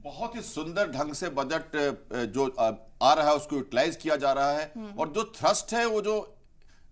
बहुत ही सुंदर ढंग से बजट जो आ रहा है उसको यूटिलाइज किया जा रहा है। और जो थ्रस्ट है वो जो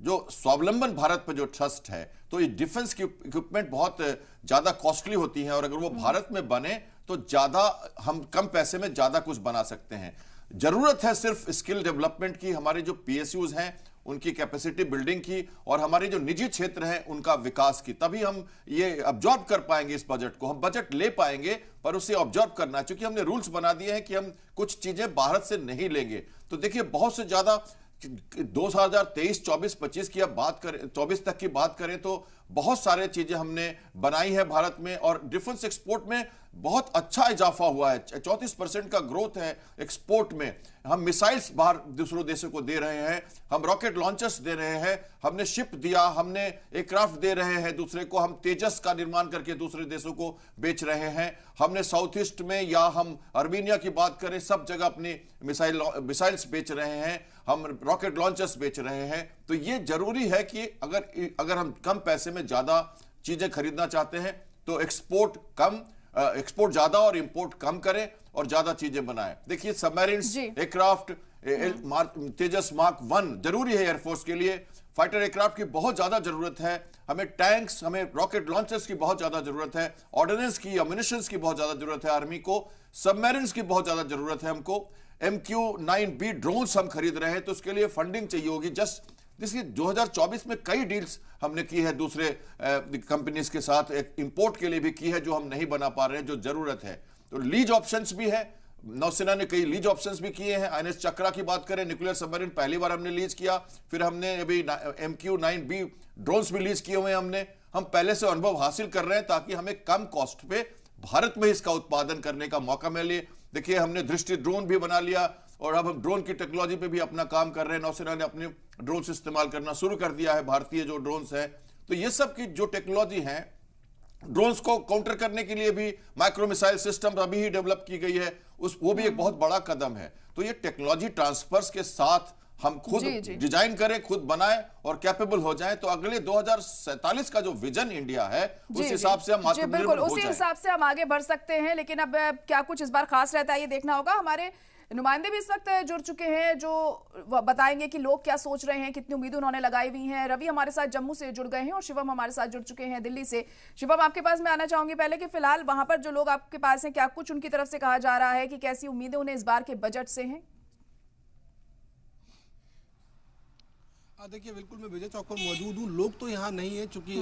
जो स्वावलंबन भारत पर जो ट्रस्ट है, तो ये डिफेंस की इक्विपमेंट बहुत ज्यादा कॉस्टली होती है और अगर वो भारत में बने तो ज्यादा हम कम पैसे में ज्यादा कुछ बना सकते हैं। जरूरत है सिर्फ स्किल डेवलपमेंट की, हमारे जो पीएसयूज हैं उनकी कैपेसिटी बिल्डिंग की और हमारे जो निजी क्षेत्र हैं उनका विकास की, तभी हम ये ऑब्जॉर्व कर पाएंगे इस बजट को। हम बजट ले पाएंगे पर उसे ऑब्जॉर्व करना, क्योंकि हमने रूल्स बना दिए हैं कि हम कुछ चीजें भारत से नहीं लेंगे। तो देखिए बहुत से ज्यादा 2023, 24, 25 की अब बात करें, 24 तक की बात करें तो बहुत सारे चीजें हमने बनाई है भारत में और डिफेंस एक्सपोर्ट में बहुत अच्छा इजाफा हुआ है। 34% का ग्रोथ है एक्सपोर्ट में। हम मिसाइल्स बाहर दूसरों देशों को दे रहे हैं, हम रॉकेट लॉन्चर्स दे रहे हैं, हमने शिप दिया, हमने एयरक्राफ्ट दे रहे हैं दूसरे को, हम तेजस का निर्माण करके दूसरे देशों को बेच रहे हैं। हमने साउथ ईस्ट में या हम अर्मीनिया की बात करें सब जगह अपनी मिसाइल्स बेच रहे हैं, हम रॉकेट लॉन्चर्स बेच रहे हैं। तो ये जरूरी है कि अगर हम कम पैसे में ज्यादा चीजें खरीदना चाहते हैं तो एक्सपोर्ट ज्यादा और इंपोर्ट कम करें और ज्यादा चीजें बनाएं। देखिए सबमरीन्स, एयरक्राफ्ट, तेजस मार्क 1 जरूरी है एयरफोर्स के लिए, फाइटर एयरक्राफ्ट की बहुत ज्यादा जरूरत है, हमें टैंक्स, हमें रॉकेट लॉन्चर्स की बहुत ज्यादा जरूरत है, ऑर्डिनेंस की, अम्यूनिशंस की बहुत ज्यादा जरूरत है आर्मी को, सबमरीन्स की बहुत ज्यादा जरूरत है हमको, MQ-9B ड्रोन्स हम खरीद रहे हैं तो उसके लिए फंडिंग चाहिए होगी। जस्ट देखिए 2024 में कई डील्स हमने की है दूसरे कंपनीज के साथ, एक इंपोर्ट के लिए भी की है जो हम नहीं बना पा रहे हैं, जो जरूरत है। तो लीज ऑप्शंस भी है, नौसेना ने कई लीज ऑप्शंस भी किए हैं। INS चक्रा की बात करें, न्यूक्लियर सबमरीन पहली बार हमने लीज किया, फिर हमने अभी MQ-9B ड्रोन्स भी लीज किए हुए हैं। हम पहले से अनुभव हासिल कर रहे हैं ताकि हमें कम कॉस्ट पे भारत में इसका उत्पादन करने का मौका मिले। देखिए हमने दृष्टि ड्रोन भी बना लिया और अब हम ड्रोन की टेक्नोलॉजी पे भी अपना काम कर रहे हैं। नौसेना ने अपने ड्रोन्स इस्तेमाल करना शुरू कर दिया है, भारतीय जो ड्रोन्स है। तो ये सब की जो टेक्नोलॉजी है, ड्रोन्स को काउंटर करने के लिए भी माइक्रो मिसाइल सिस्टम अभी ही डेवलप की गई है, वो भी एक बहुत बड़ा कदम है। तो ये टेक्नोलॉजी ट्रांसफर्स के साथ हम खुद डिजाइन करें, खुद बनाएं और कैपेबल हो जाएं, तो अगले 2047 का जो विजन इंडिया है उस हिसाब से हम आत्मनिर्भर हो जाएं। उसी हिसाब से हम आगे बढ़ सकते हैं। लेकिन अब क्या कुछ इस बार खास रहता है ये देखना होगा। हमारे नुमाइंदे भी इस वक्त जुड़ चुके हैं जो बताएंगे कि लोग क्या सोच रहे हैं, कितनी उम्मीदें उन्होंने लगाई हुई हैं। रवि हमारे साथ जम्मू से जुड़ गए हैं और शिवम हमारे साथ जुड़ चुके हैं दिल्ली से। शिवम, आपके पास मैं आना चाहूंगी पहले कि फिलहाल वहां पर जो लोग आपके पास हैं, क्या कुछ उनकी तरफ से कहा जा रहा है कि कैसी उम्मीदें उन्हें इस बार के बजट से हैं? देखिए बिल्कुल मैं विजय चौक पर मौजूद हूँ। लोग तो यहाँ नहीं है चूंकि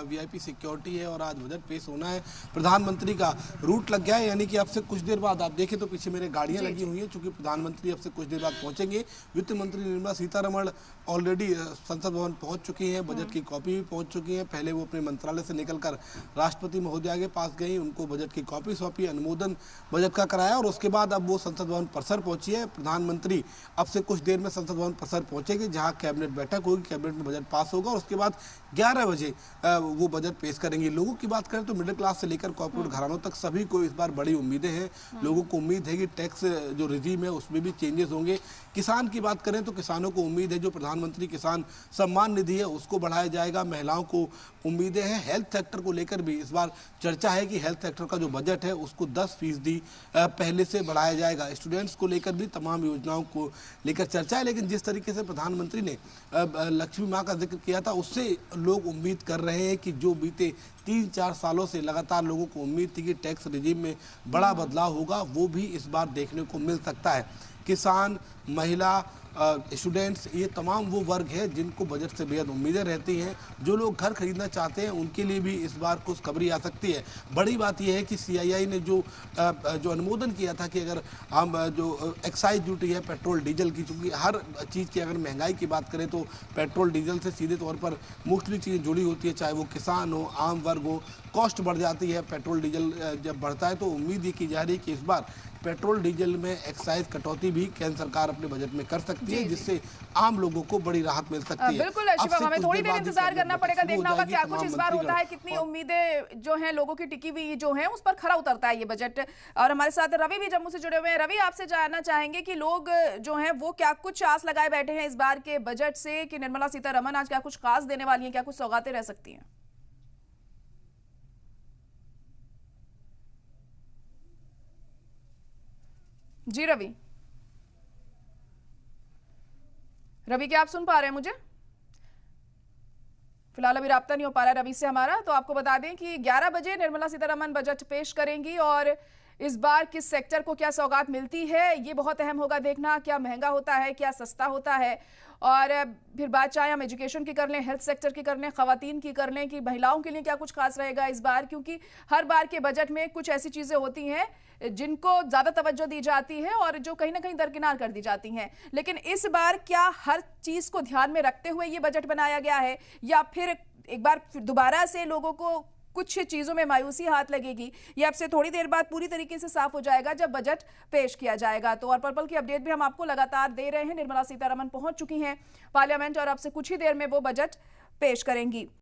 VIP सिक्योरिटी है और आज बजट पेश होना है। प्रधानमंत्री का रूट लग गया है, यानी कि अब से कुछ देर बाद आप देखें तो पीछे मेरे गाड़ियाँ लगी हुई हैं चूंकि प्रधानमंत्री अब से कुछ देर बाद पहुँचेंगे। वित्त मंत्री निर्मला सीतारमण ऑलरेडी संसद भवन पहुँच चुकी हैं, बजट की कॉपी भी पहुँच चुकी हैं। पहले वो अपने मंत्रालय से निकलकर राष्ट्रपति महोदया के पास गई, उनको बजट की कॉपी सौंपी, अनुमोदन बजट का कराया और उसके बाद अब वो संसद भवन परिसर पहुंची है। प्रधानमंत्री अब से कुछ देर में संसद भवन परिसर पहुंचेंगे जहां कैबिनेट बैठक होगी, कैबिनेट में बजट पास होगा और उसके बाद 11 बजे वो बजट पेश करेंगे। लोगों की बात करें तो मिडिल क्लास से लेकर कॉर्पोरेट घरानों तक सभी को इस बार बड़ी उम्मीदें हैं। लोगों को उम्मीद है कि टैक्स जो रिजीम है उसमें भी चेंजेस होंगे। किसान की बात करें तो किसानों को उम्मीद है जो प्रधानमंत्री किसान सम्मान निधि है उसको बढ़ाया जाएगा। महिलाओं को उम्मीदें हैं। हेल्थ सेक्टर को लेकर भी इस बार चर्चा है कि हेल्थ सेक्टर का जो बजट है उसको 10% पहले से बढ़ाया जाएगा। स्टूडेंट्स को लेकर भी तमाम योजनाओं को लेकर चर्चा है। लेकिन जिस तरीके से प्रधानमंत्री ने लक्ष्मी माँ का जिक्र किया था उससे लोग उम्मीद कर रहे हैं कि जो बीते 3-4 सालों से लगातार लोगों को उम्मीद थी कि टैक्स रिजीम में बड़ा बदलाव होगा, वो भी इस बार देखने को मिल सकता है। किसान, महिला, स्टूडेंट्स, ये तमाम वो वर्ग है जिनको बजट से बेहद उम्मीदें रहती हैं। जो लोग घर खरीदना चाहते हैं उनके लिए भी इस बार कुछ खबरी आ सकती है। बड़ी बात यह है कि CII ने जो अनुमोदन किया था कि अगर हम जो एक्साइज ड्यूटी है पेट्रोल डीजल की, चूँकि हर चीज़ की अगर महंगाई की बात करें तो पेट्रोल डीजल से सीधे तौर पर मुख्तलिफ चीज़ें जुड़ी होती है, चाहे वो किसान हो, आम वर्ग हो, कॉस्ट बढ़ जाती है। पेट्रोल डीजल जब बढ़ता है तो उम्मीद ये की जा रही है कि इस बार पेट्रोल डीजल में एक्साइज कटौती भी केंद्र सरकार अपने बजट में कर सकती है, जिससे आम लोगों को बड़ी राहत मिल सकती है। बिल्कुल शिवम, हमें थोड़ी देर इंतजार करना पड़ेगा, देखना होगा क्या कुछ इस बार होता है, कितनी उम्मीदें जो हैं लोगों की टिकी हुई जो हैं उस पर खरा उतरता है ये बजट। और हमारे साथ रवि भी जम्मू से जुड़े हुए हैं। रवि, आपसे जानना चाहेंगे कि लोग जो हैं वो क्या कुछ आस लगाए बैठे हैं इस बार के बजट से कि निर्मला सीतारमण आज क्या कुछ खास देने वाली हैं, क्या कुछ सौगातें रह सकती हैं? जी रवि, रवि क्या आप सुन पा रहे हैं मुझे? फिलहाल अभी राब्ता नहीं हो पा रहा है रवि से हमारा। तो आपको बता दें कि 11 बजे निर्मला सीतारमण बजट पेश करेंगी और इस बार किस सेक्टर को क्या सौगात मिलती है ये बहुत अहम होगा देखना। क्या महंगा होता है, क्या सस्ता होता है, और फिर बात चाहे हम एजुकेशन की कर लें, हेल्थ सेक्टर की कर लें, खवातीन की कर लें, कि महिलाओं के लिए क्या कुछ खास रहेगा इस बार, क्योंकि हर बार के बजट में कुछ ऐसी चीजें होती हैं जिनको ज्यादा तवज्जो दी जाती है और जो कहीं ना कहीं दरकिनार कर दी जाती हैं। लेकिन इस बार क्या हर चीज को ध्यान में रखते हुए ये बजट बनाया गया है, या फिर एक बार दोबारा से लोगों को कुछ चीजों में मायूसी हाथ लगेगी, ये अब से थोड़ी देर बाद पूरी तरीके से साफ हो जाएगा जब बजट पेश किया जाएगा। तो और पल की अपडेट भी हम आपको लगातार दे रहे हैं। निर्मला सीतारमण पहुंच चुकी हैं पार्लियामेंट और अब से कुछ ही देर में वो बजट पेश करेंगी।